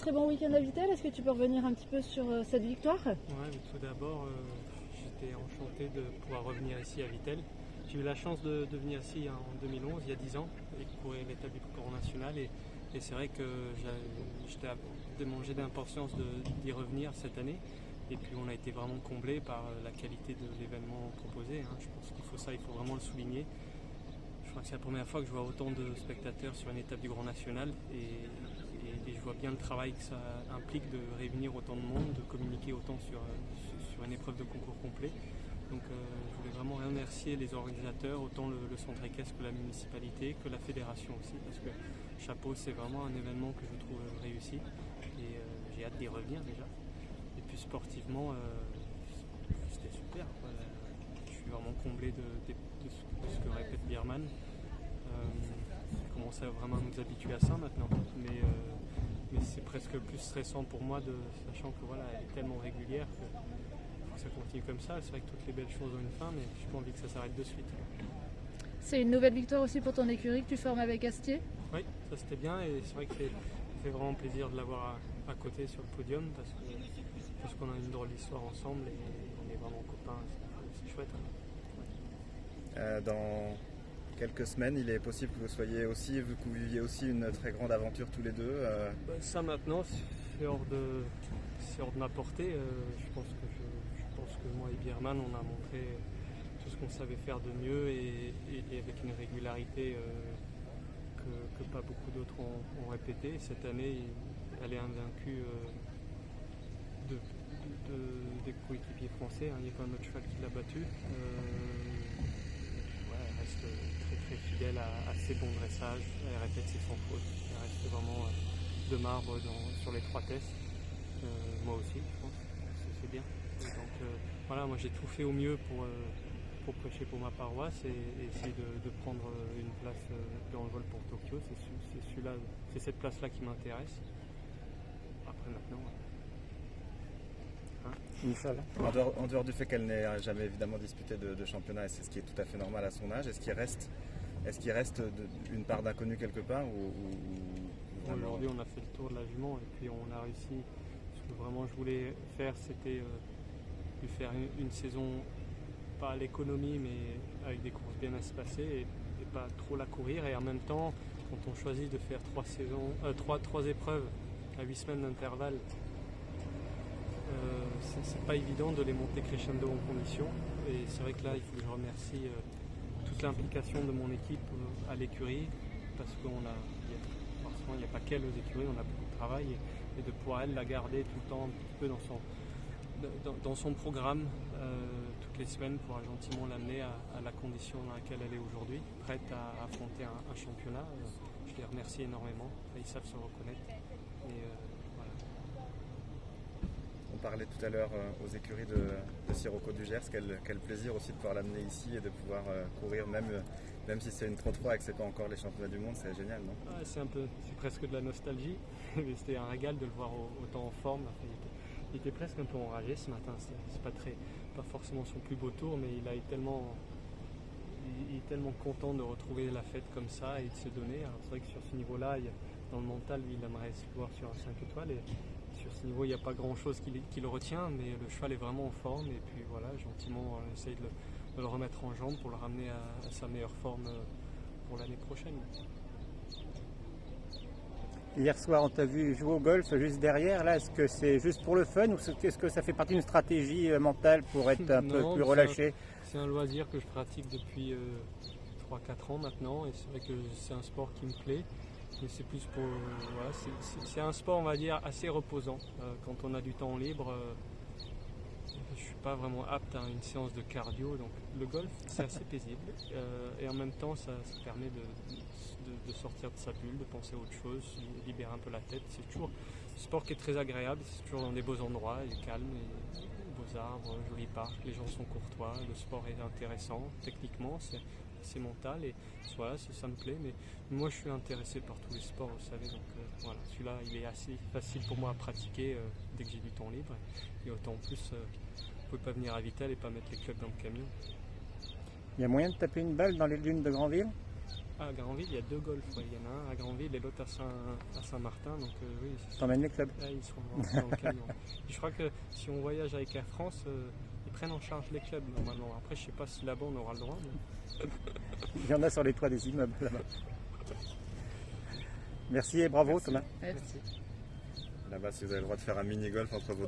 très bon week-end à Vittel. Est-ce que tu peux revenir un petit peu sur cette victoire? Ouais, mais tout d'abord, j'étais enchanté de pouvoir revenir ici à Vittel. J'ai eu la chance de venir ici en 2011, il y a 10 ans, et courir l'étape du concours national. Et c'est vrai que j'étais démangé d'impatience d'y revenir cette année. Et puis on a été vraiment comblé par la qualité de l'événement proposé. Je pense qu'il faut vraiment le souligner. Je crois que c'est la première fois que je vois autant de spectateurs sur une étape du Grand National. Et je vois bien le travail que ça implique de réunir autant de monde, de communiquer autant sur une épreuve de concours complet. Donc je voulais vraiment remercier les organisateurs, autant le centre équestre que la municipalité, que la fédération aussi, parce que chapeau, c'est vraiment un événement que je trouve réussi. Et j'ai hâte d'y revenir déjà. Et puis sportivement, c'était super. Je suis vraiment comblé de ce que répète Biermann. On commence à vraiment nous habituer à ça maintenant. Mais c'est presque plus stressant pour moi, sachant que voilà, elle est tellement régulière que faut que ça continue comme ça. C'est vrai que toutes les belles choses ont une fin, mais je n'ai pas envie que ça s'arrête de suite. C'est une nouvelle victoire aussi pour ton écurie que tu formes avec Astier? Oui, ça c'était bien et c'est vrai que ça fait vraiment plaisir de l'avoir à côté sur le podium parce qu'on a une drôle d'histoire ensemble et on est vraiment copains, c'est chouette. Dans quelques semaines, il est possible que vous soyez aussi, que vous viviez aussi une très grande aventure tous les deux. Ça maintenant, c'est hors de ma portée. Je pense que moi et Biermann, on a montré tout ce qu'on savait faire de mieux et avec une régularité que pas beaucoup d'autres ont répété. Cette année, elle est invaincue des coéquipiers français. Il y a quand même notre cheval qui l'a battu. Elle reste très très fidèle à ses bons dressages. Elle répète ses sans faute. Elle reste vraiment de marbre sur les 3 tests. Moi aussi, je pense. C'est bien. Et donc voilà, moi j'ai tout fait au mieux pour prêcher pour ma paroisse et essayer de prendre une place dans le vol pour Tokyo. C'est cette place-là qui m'intéresse. Après maintenant. En dehors du fait qu'elle n'ait jamais évidemment disputé de championnat, et c'est ce qui est tout à fait normal à son âge, est-ce qu'il reste une part d'inconnu quelque part ou vraiment... Aujourd'hui on a fait le tour de la jument et puis on a réussi. Ce que vraiment je voulais faire, c'était lui faire une saison, pas à l'économie mais avec des courses bien espacées et pas trop la courir. Et en même temps, quand on choisit de faire 3 épreuves à 8 semaines d'intervalle, c'est pas évident de les monter crescendo en condition. Et c'est vrai que là, il faut que je remercie toute l'implication de mon équipe à l'écurie, parce qu'il n'y a pas qu'elle aux écuries, on a beaucoup de travail et de pouvoir elle la garder tout le temps un petit peu dans son programme toutes les semaines pour gentiment l'amener à la condition dans laquelle elle est aujourd'hui, prête à affronter un championnat. Je les remercie énormément, ils savent se reconnaître. Voilà. On parlait tout à l'heure aux écuries de Sirocco du Gers, quel plaisir aussi de pouvoir l'amener ici et de pouvoir courir même si c'est une 33 et que c'est pas encore les championnats du monde, c'est génial, non? C'est presque de la nostalgie, mais c'était un régal de le voir autant en forme. Il était presque un peu enragé ce matin, c'est pas forcément son plus beau tour, mais il est tellement content de retrouver la fête comme ça et de se donner. Alors c'est vrai que sur ce niveau-là, dans le mental, lui, il aimerait se voir sur un 5 étoiles et sur ce niveau, il n'y a pas grand-chose qui le retient, mais le cheval est vraiment en forme et puis voilà, gentiment, on essaye de le remettre en jambe pour le ramener à sa meilleure forme pour l'année prochaine. Hier soir, on t'a vu jouer au golf juste derrière. Là, est-ce que c'est juste pour le fun ou est-ce que ça fait partie d'une stratégie mentale pour être un peu plus relâché? C'est un loisir que je pratique depuis 3-4 ans maintenant et c'est vrai que c'est un sport qui me plaît. Mais c'est plus pour... c'est un sport, on va dire, assez reposant. Quand on a du temps libre, je ne suis pas vraiment apte à une séance de cardio. Donc le golf, c'est assez paisible. Et en même temps, ça permet de sortir de sa bulle, de penser à autre chose, de libérer un peu la tête. C'est toujours un sport qui est très agréable. C'est toujours dans des beaux endroits, il est calme, et beaux arbres, un joli parc. Les gens sont courtois, le sport est intéressant. Techniquement, c'est mental et voilà, ça me plaît, mais moi je suis intéressé par tous les sports, vous savez, donc voilà, celui-là il est assez facile pour moi à pratiquer dès que j'ai du temps libre et autant plus vous pouvez pas venir à Vittel et pas mettre les clubs dans le camion. Il y a moyen de taper une balle dans les dunes de Granville? À Granville, il y a 2 golfs. Ouais. Il y en a un à Granville et l'autre à Saint-Martin. Donc oui, T'emmènes les clubs? là, ils sont dans le camion. Et je crois que si on voyage avec Air France, ils prennent en charge les clubs normalement. Après, je sais pas si là-bas on aura le droit. Mais... Il y en a sur les toits des immeubles là-bas. Merci et bravo Merci. Thomas. Merci. Là-bas, si vous avez le droit de faire un mini-golf entre vos deux